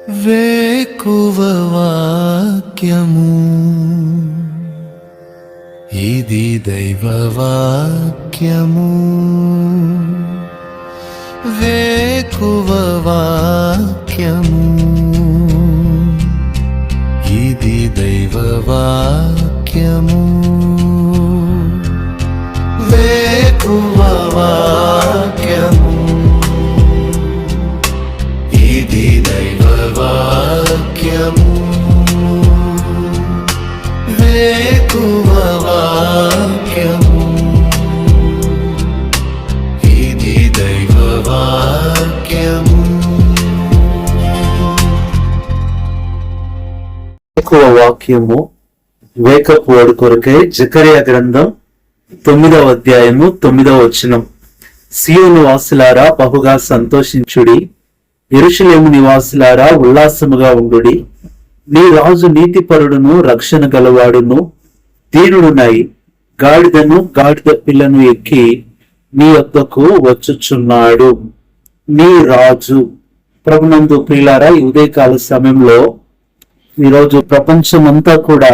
వేకువ వాక్యము ఇది దైవ వాక్యము. వేకువ వాక్యము ఇది దైవ వాక్యము. వేకువ వాక్యము ఇది దైవ వాక్యము. వేకువ వాక్యము ఇది దైవ వాక్యము. వేకువ వాక్యము వేకపు వాడి కొరకై జకరియా గ్రంథం 9వ అధ్యాయము 9వ వచనం. సియోను వాసులారా బహుగా సంతోషించుడి, యెరూషలేము నివాసులారా ఉల్లాసముగా ఉండుడి. నీ రాజు నీతిపరుడును రక్షణ గలవాడును దీనుడునై గాడిదను గాడిద పిల్లను ఎక్కి నీ వద్దకు వచ్చుచున్నాడు. నీ రాజు ప్రభునందు ప్రియులారా, ఈ ఉదయకాల సమయంలో ఈరోజు ప్రపంచమంతా కూడా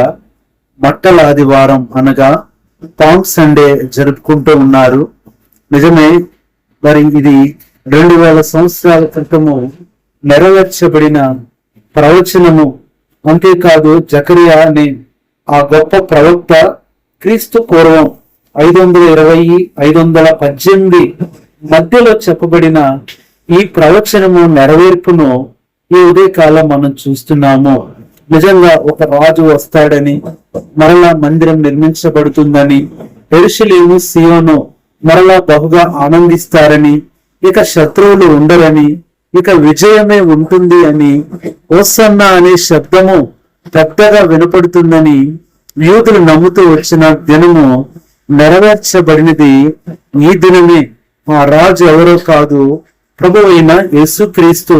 బట్టల ఆదివారం అనగా పామ్ సండే జరుపుకుంటూ ఉన్నారు. నిజమే, మరి ఇది 2000 సంవత్సరాల క్రితము నెరవేర్చబడిన ప్రవచనము. అంతేకాదు జకరియా అనే ఆ గొప్ప ప్రవక్త క్రీస్తు పూర్వం 520-518 మధ్యలో చెప్పబడిన ఈ ప్రవచనము నెరవేర్పును ఈ ఉదయకాలం మనం చూస్తున్నాము. నిజంగా ఒక రాజు వస్తాడని, మరలా మందిరం నిర్మించబడుతుందని, యెరూషలేము సియోను మరలా బహుగా ఆనందిస్తారని, ఇక శత్రువులు ఉండరని, ఇక విజయమే ఉంటుంది అని, హోసన్నా అనే శబ్దము పెద్దగా వినపడుతుందని యూదులు నమ్ముతూ వచ్చిన దినము నెరవేర్చబడినది ఈ దినమే. ఆ రాజు ఎవరో కాదు, ప్రభువైన అయిన యేసుక్రీస్తు.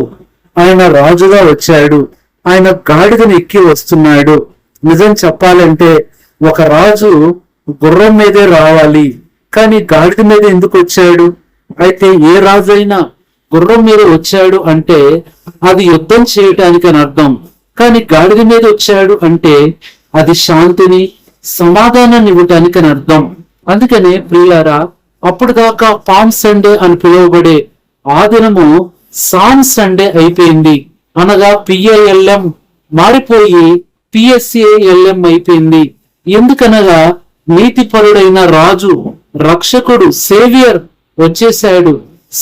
ఆయన రాజుగా వచ్చాడు, ఆయన గాడిదని ఎక్కి వస్తున్నాడు. నిజం చెప్పాలంటే ఒక రాజు గుర్రం మీదే రావాలి, కానీ గాడిద మీద ఎందుకు వచ్చాడు? అయితే ఏ రాజు అయినా గుర్రం మీద వచ్చాడు అంటే అది యుద్ధం చేయటానికి అని అర్థం. కానీ గాడిద మీద వచ్చాడు అంటే అది శాంతిని సమాధానాన్ని ఇవ్వటానికి అని అర్థం. అందుకనే ప్రియులారా, అప్పుడు దాకా పామ్ సండే అని పిలువబడే ఆ దినము సామ్ సండే అయిపోయింది. అనగా PILM మారిపోయి PSALM అయిపోయింది. ఎందుకనగా నీతిపరుడైన రాజు, రక్షకుడు, సేవియర్ వచ్చేసాడు,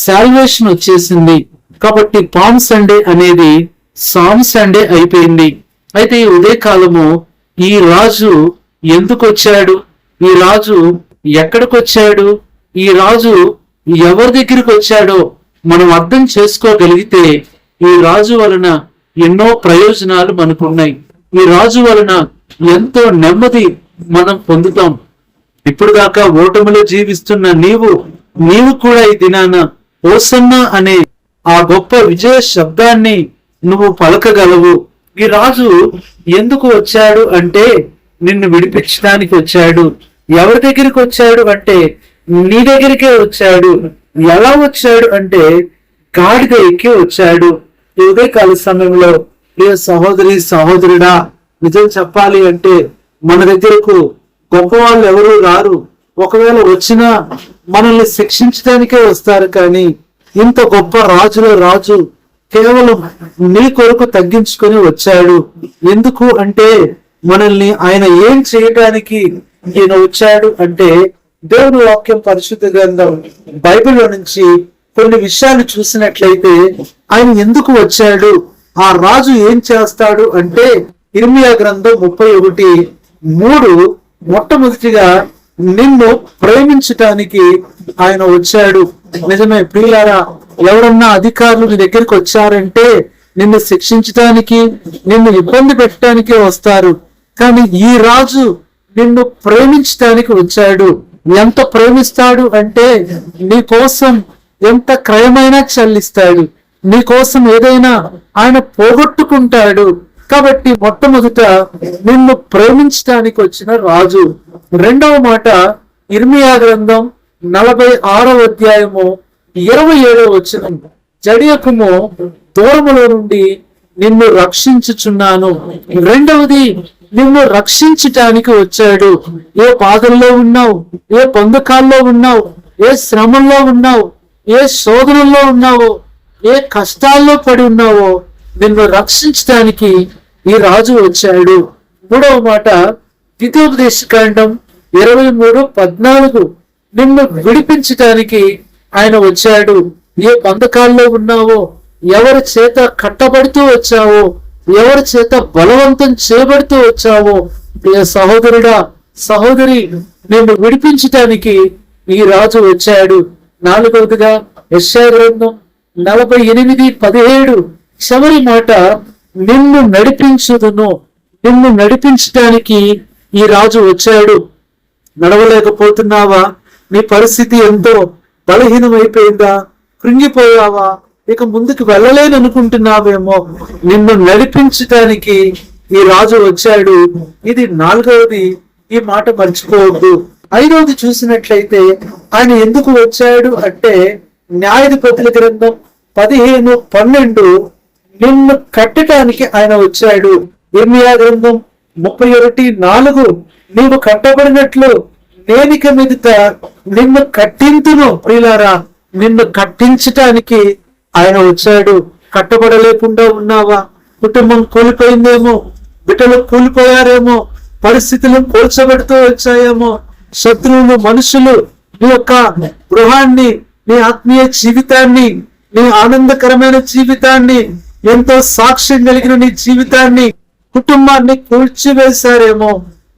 సాల్వేషన్ వచ్చేసింది. కాబట్టి పామ్ సండే అనేది సామ్ సండే అయిపోయింది. అయితే ఈ ఉదయకాలము ఈ రాజు ఎందుకు వచ్చాడు? ఈ రాజు ఎక్కడికి వచ్చాడు? ఈ రాజు ఎవరి దగ్గరికి వచ్చాడో మనం అర్థం చేసుకోగలిగితే ఈ రాజు వలన ఎన్నో ప్రయోజనాలు మనకున్నాయి. ఈ రాజు వలన ఎంతో నెమ్మది మనం పొందుతాం. ఇప్పుడు దాకా ఓటమిలో జీవిస్తున్న నీవు కూడా ఈ దినాన హోసన్నా అనే ఆ గొప్ప విజయ శబ్దాన్ని నువ్వు పలకగలవు. ఈ రాజు ఎందుకు వచ్చాడు అంటే నిన్ను విడిపించడానికి వచ్చాడు. ఎవరి దగ్గరికి వచ్చాడు అంటే నీ దగ్గరికే వచ్చాడు. ఎలా వచ్చాడు అంటే గాడిద ఎక్కి వచ్చాడు. ఈ ఉదయకాల సమయంలో ప్రియ సహోదరి సహోదరుడా, నిజం చెప్పాలి అంటే మన దగ్గరకు గొప్ప వాళ్ళు ఎవరు రారు. ఒకవేళ వచ్చినా మనల్ని శిక్షించడానికే వస్తారు. కానీ ఇంత గొప్ప రాజుల రాజు కేవలం నీ కొరకు తగ్గించుకొని వచ్చాడు. ఎందుకు అంటే మనల్ని ఆయన ఏం చేయడానికి ఈయన వచ్చాడు అంటే, దేవుని వాక్యం పరిశుద్ధ గ్రంథం బైబిల్లో నుంచి కొన్ని విషయాలు చూసినట్లయితే ఆయన ఎందుకు వచ్చాడు, ఆ రాజు ఏం చేస్తాడు అంటే ఇర్మియా గ్రంథం 31:3 మొట్టమొదటిగా నిన్ను ప్రేమించటానికి ఆయన వచ్చాడు. నిజమే ప్రియులారా, ఎవరన్నా అధికారులు నీ దగ్గరికి వచ్చారంటే నిన్ను శిక్షించడానికి, నిన్ను ఇబ్బంది పెట్టడానికే వస్తారు. కానీ ఈ రాజు నిన్ను ప్రేమించడానికి వచ్చాడు. ఎంత ప్రేమిస్తాడు అంటే నీ కోసం ఎంత క్రయమైనా చెల్లిస్తాడు. నీ కోసం ఏదైనా ఆయన పోగొట్టుకుంటాడు. కాబట్టి మొట్టమొదట నిన్ను ప్రేమించడానికి వచ్చిన రాజు. రెండవ మాట ఇర్మియా గ్రంథం 46వ అధ్యాయము 27వ వచనం. జడియకుము దూరములో నుండి నిన్ను రక్షించుచున్నాను. రెండవది, నిన్ను రక్షించటానికి వచ్చాడు. ఏ బాధల్లో ఉన్నావు, ఏ పొందకాల్లో ఉన్నావు, ఏ శ్రమంలో ఉన్నావు, ఏ శోధనల్లో ఉన్నావో, ఏ కష్టాల్లో పడి ఉన్నావో నిన్ను రక్షించడానికి ఈ రాజు వచ్చాడు. మూడవ మాట, ద్వితీయోపదేశకాండం 23:14, నిన్ను విడిపించటానికి ఆయన వచ్చాడు. ఏ బంధకాల్లో ఉన్నావో, ఎవరి చేత కట్టబడుతూ వచ్చావో, ఎవరి చేత బలవంతం చేయబడుతూ వచ్చావో, ప్రియ సహోదరుడా సహోదరి, నిన్ను విడిపించటానికి ఈ రాజు వచ్చాడు. నాలుగవదిగా యెషయా గ్రంథం 48:17 చివరి మాట, నిన్ను నడిపించుదును. నిన్ను నడిపించటానికి ఈ రాజు వచ్చాడు. నడవలేకపోతున్నావా? నీ పరిస్థితి ఎంతో బలహీనమైపోయిందా? కృంగిపోయావా? ఇక ముందుకు వెళ్ళలేను అనుకుంటున్నావేమో. నిన్ను నడిపించటానికి ఈ రాజు వచ్చాడు. ఇది నాలుగవది. ఈ మాట మర్చిపోవద్దు. ఐదవది చూసినట్లయితే ఆయన ఎందుకు వచ్చాడు అంటే, న్యాయాధిపతుల గ్రంథం 15:12 నిన్ను కట్టడానికి ఆయన వచ్చాడు. ఇర్మియా గ్రంథం 31:4 నీవు కట్టబడినట్లు నేనిక మీదట నిన్ను కట్టింతును. ప్రియులారా, నిన్ను కట్టించటానికి ఆయన వచ్చాడు. కట్టబడలేకుండా ఉన్నావా? కుటుంబం కూలిపోయిందేమో, బిడ్డలు కూలిపోయారేమో, పరిస్థితులు కూల్చబడుతూ వచ్చాయేమో, శత్రువులు మనుషులు నీ యొక్క గృహాన్ని, నీ ఆత్మీయ జీవితాన్ని, నీ ఆనందకరమైన జీవితాన్ని, ఎంతో సాక్ష్యం కలిగిన నీ జీవితాన్ని, కుటుంబాన్ని కూల్చివేశారేమో.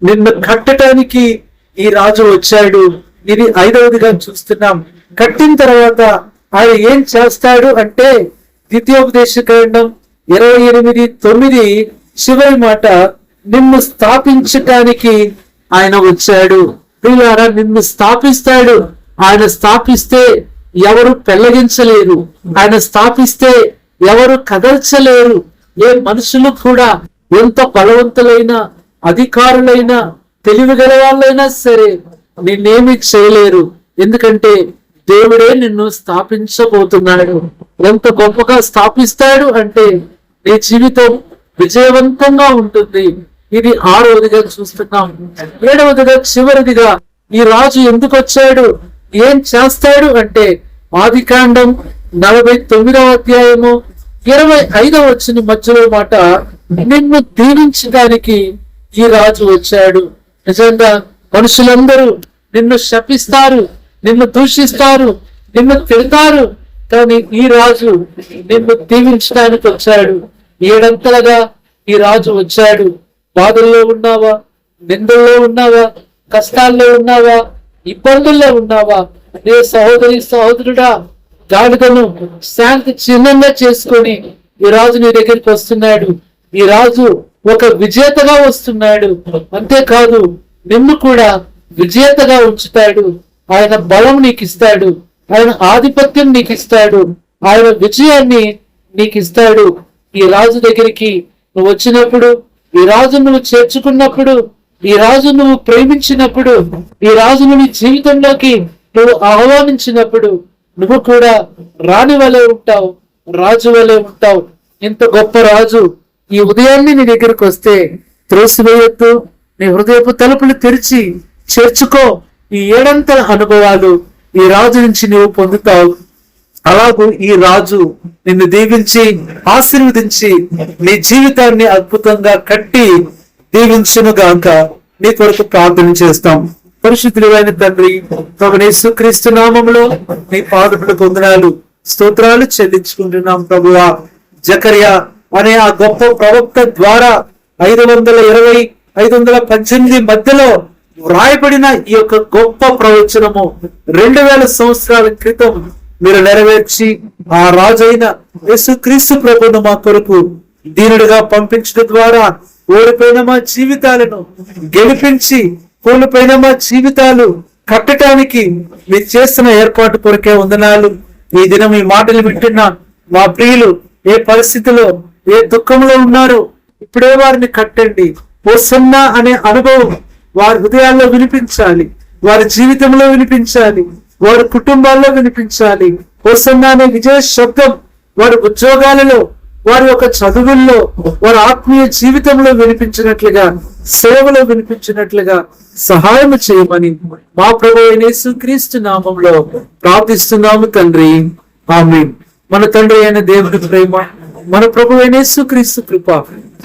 నిన్ను కట్టడానికి ఈ రాజు వచ్చాడు. ఇది ఐదవదిగా చూస్తున్నాం. కట్టిన తర్వాత ఆయన ఏం చేస్తాడు అంటే, ద్వితీయోపదేశకాండం 28:9 చివరి మాట, నిన్ను స్థాపించటానికి ఆయన వచ్చాడు. ప్రియులారా, నిన్ను స్థాపిస్తాడు. ఆయన స్థాపిస్తే ఎవరు పెళ్లగించలేరు. ఆయన స్థాపిస్తే ఎవరు కదల్చలేరు. ఏ మనుషులు కూడా ఎంత బలవంతులైన, అధికారులైన, తెలివిగల వాళ్ళైనా సరే నిన్నేమి చేయలేరు. ఎందుకంటే దేవుడే నిన్ను స్థాపించబోతున్నాడు. ఎంత గొప్పగా స్థాపిస్తాడు అంటే నీ జీవితం విజయవంతంగా ఉంటుంది. ఇది ఆరవదిగా చూస్తున్నాం. ఏడవదిగా చివరిదిగా ఈ రాజు ఎందుకు వచ్చాడు, ఏం చేస్తాడు అంటే, ఆదికాండం 49:25 మధ్యలో మాట, నిన్ను దీవించడానికి ఈ రాజు వచ్చాడు. నిజంగా మనుషులందరూ నిన్ను శపిస్తారు, నిన్ను దూషిస్తారు, నిన్ను తిడతారు. కానీ ఈ రాజు నిన్ను దీవించడానికి వచ్చాడు. ఏడంతలుగా ఈ రాజు వచ్చాడు. బాధల్లో ఉన్నావా? నిందల్లో ఉన్నావా? కష్టాల్లో ఉన్నావా? ఇబ్బందుల్లో ఉన్నావా? ఏ సహోదరి సహోదరుడా, గాడిదను శాంతి చిహ్నంగా చేసుకొని ఈ రాజు నీ దగ్గరికి వస్తున్నాడు. ఈ రాజు ఒక విజేతగా వస్తున్నాడు. అంతేకాదు, నిన్ను కూడా విజేతగా ఉంచుతాడు. ఆయన బలం నీకు ఇస్తాడు. ఆయన ఆధిపత్యం నీకు ఇస్తాడు. ఆయన విజయాన్ని నీకు ఇస్తాడు. ఈ రాజు దగ్గరికి నువ్వు వచ్చినప్పుడు, ఈ రాజు నువ్వు చేర్చుకున్నప్పుడు, ఈ రాజు నువ్వు ప్రేమించినప్పుడు, ఈ రాజు నీ జీవితంలోకి నువ్వు ఆహ్వానించినప్పుడు నువ్వు కూడా రాణి వలె ఉంటావు, రాజు వలె ఉంటావు. ఇంత గొప్ప రాజు ఈ ఉదయాన్నే నీ దగ్గరకు వస్తే త్రోసివేయొద్దు. నీ హృదయపు తలుపులు తెరిచి చేర్చుకో. ఈ ఏడంతల అనుభవాలు ఈ రాజు నుంచి నీవు పొందుతావు. అలాగూ ఈ రాజు నిన్ను దీవించి ఆశీర్వదించి నీ జీవితాన్ని అద్భుతంగా కట్టి దీవించునుగాక. నీ కొరకు ప్రార్థన చేస్తాం. పరిశుద్ధుడైన తండ్రి, ప్రభువైన యేసుక్రీస్తు నామములో నీ పాదములకు వందనాలు, స్తోత్రాలు చెల్లించుకుంటున్నాం ప్రభువా. జకర్యా అనే ఆ గొప్ప ప్రవక్త ద్వారా 520, 518 మధ్యలో వ్రాయబడిన ఈ యొక్క గొప్ప ప్రవచనము 2000 సంవత్సరాల క్రితం మీరు నెరవేర్చి ఆ రాజైన యేసుక్రీస్తు ప్రభువును మా కొరకు దీనుడిగా పంపించడం ద్వారా ఓడిపోయిన మా జీవితాలను గెలిపించి, కోల్పోయిన మా జీవితాలు కట్టడానికి మీరు చేస్తున్న ఏర్పాటు కొరకే వందనాలు. ఈ దినం ఈ మాటలు వింటున్న మా ప్రియులు ఏ పరిస్థితిలో, ఏ దుఃఖంలో ఉన్నారు, ఇప్పుడే వారిని కట్టండి. హోసన్నా అనే అనుభవం వారి హృదయాల్లో వినిపించాలి, వారి జీవితంలో వినిపించాలి, వారి కుటుంబాల్లో వినిపించాలి. హోసన్నా అనే విజయ శబ్దం వారి ఉద్యోగాలలో, వారి యొక్క చదువుల్లో, వారి ఆత్మీయ జీవితంలో వినిపించినట్లుగా, సేవలో వినిపించినట్లుగా సహాయం చేయమని మా ప్రభువైన యేసుక్రీస్తు నామంలో ప్రార్థిస్తున్నాము తండ్రి, ఆమేన్. మన తండ్రి అయిన దేవుని ప్రేమ, మన ప్రభువైన యేసుక్రీస్తు కృప,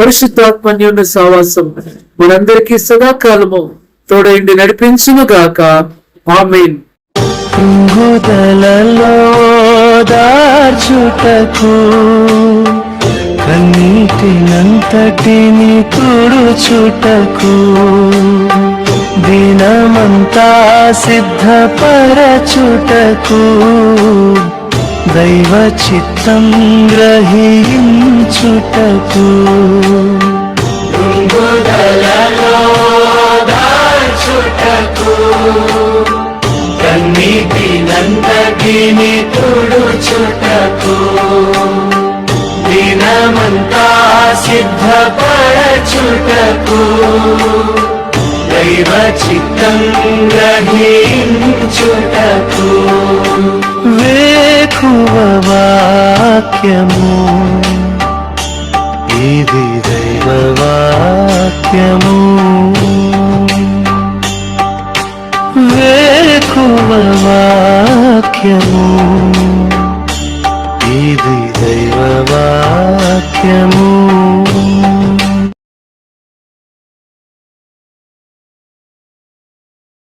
పరిశుద్ధాత్మ అన్యోన్య సహవాసం మనందరికీ సదాకాలము తోడైండి నడిపించును గాక. ఆమేన్. కృంగుదలలో దార్చుటకు, కన్నీటినంతటిని తుడుచుటకు, దినమంతా సిద్ధపరచుటకు, దైవ చిత్తం గ్రహించుటకు. కృంగుదలలో దార్చుటకు, కన్నీటినంతటిని తుడుచుటకు, దినమంతా సిద్ధపరచుటకు, దైవ చిత్తం గ్రహించుటకు. వేకువ వాక్యము, ఇది దైవ వాక్యము. వేకువ వాక్యము, ఇది దైవ వాక్యము.